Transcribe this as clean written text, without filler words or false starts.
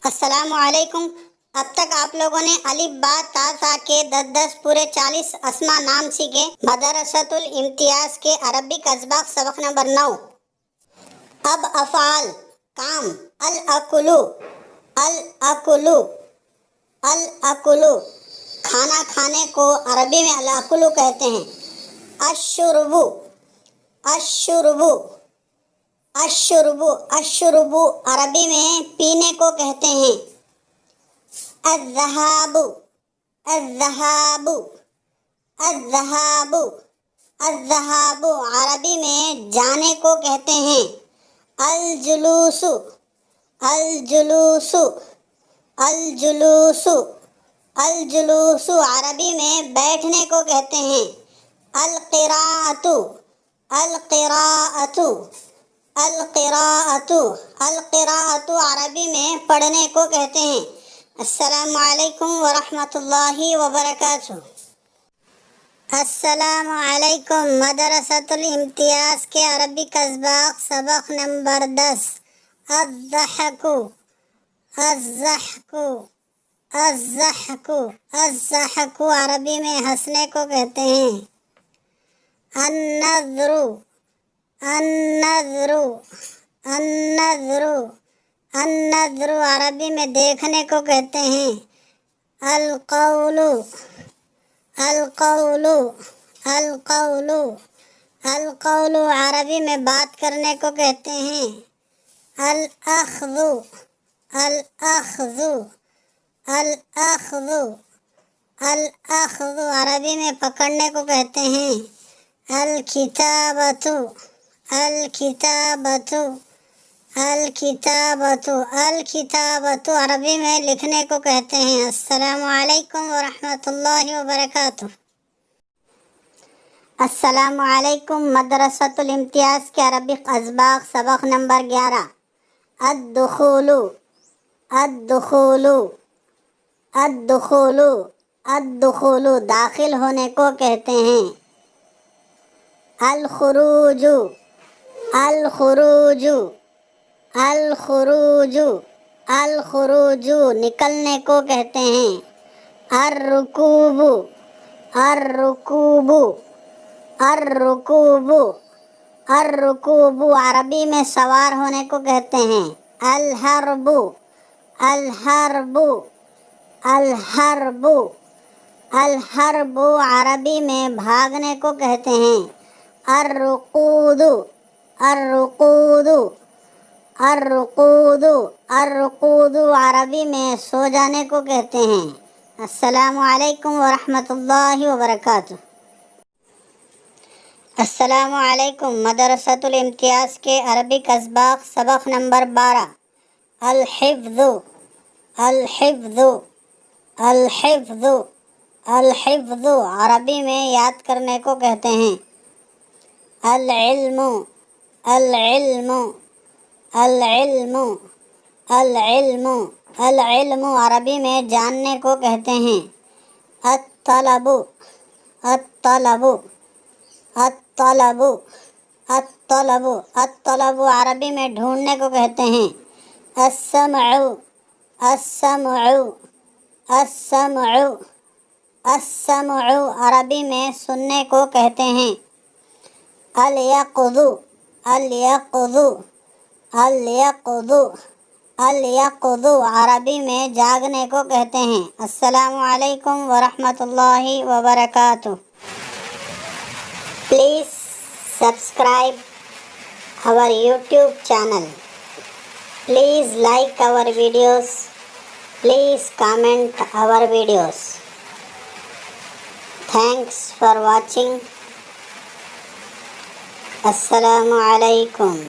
السلام علیکم۔ اب تک آپ لوگوں نے الف با تا سا کے 10 پورے 40 اسما نام سیکھے۔ مدرسۃ الامتیاز کے عربک اسباق سبق نمبر 9۔ اب افعال کام الاکلو الاکلو الاکلو، کھانا کھانے کو عربی میں الاکلو کہتے ہیں۔ الشربو الشربو الشربو الشربو، عربی میں پینے کو کہتے ہیں۔ الذہاب الذہاب الذہاب الذہاب، عربی میں جانے کو کہتے ہیں۔ الجلوس الجلوس الجلوس الجلوس، عربی میں بیٹھنے کو کہتے ہیں۔ القراءۃ القراءۃ القراءۃ القراءۃ، عربی میں پڑھنے کو کہتے ہیں۔ السلام علیکم ورحمۃ اللہ وبرکاتہ۔ السلام علیکم۔ مدرسۃ الامتیاز کے عربک اسباق سبق نمبر 10۔ الضحک الضحک الضحک الضحک، عربی میں ہنسنے کو کہتے ہیں۔ النظر النظر النظر النظر، عربی میں دیکھنے کو کہتے ہیں۔ القول القول القول القول، عربی میں بات کرنے کو کہتے ہیں۔ الاخذ الاخذ الاخذ الاخذ، عربی میں پکڑنے کو کہتے ہیں۔ الکتابۃ الکتابۃ الکتابۃ الکتابۃ، عربی میں لکھنے کو کہتے ہیں۔ السلام علیکم ورحمۃ اللہ وبرکاتہ۔ السلام علیکم۔ مدرسۃ الامتیاز کے عربک اسباق سبق نمبر 11۔ الدخول الدخول الدخول الدخول، داخل ہونے کو کہتے ہیں۔ الخروج الخروج الخروج الخروج، نکلنے کو کہتے ہیں۔ الرکوب الرکوب الرکوب الرکوب، عربی میں سوار ہونے کو کہتے ہیں۔ الحرب الحرب الحرب الحرب، عربی میں بھاگنے کو کہتے ہیں۔ الرقود الرقود الرقود الرقود، عربی میں سو جانے کو کہتے ہیں۔ السلام علیکم ورحمۃ اللہ وبرکاتہ۔ السلام علیکم۔ مدرسۃ الامتیاز کے عربک اسباق سبق نمبر 12۔ الحفظ الحفظ الحفظ الحفظ، عربی میں یاد کرنے کو کہتے ہیں۔ العلم العلم العلم العلم العلم، عربی میں جاننے کو کہتے ہیں۔ الطلب الطلب الطلب الطلب الطلب، عربی میں ڈھونڈنے کو کہتے ہیں۔ السمع السمع السمع السمع، عربی میں سننے کو کہتے ہیں۔ الیقظ الیقظ الیقظ الیقظ، عربی میں جاگنے کو کہتے ہیں۔ السلام علیکم ورحمۃ اللہ وبرکاتہ۔ Please subscribe our YouTube channel. Please like our videos. Please comment our videos. Thanks for watching. Assalamu alaikum.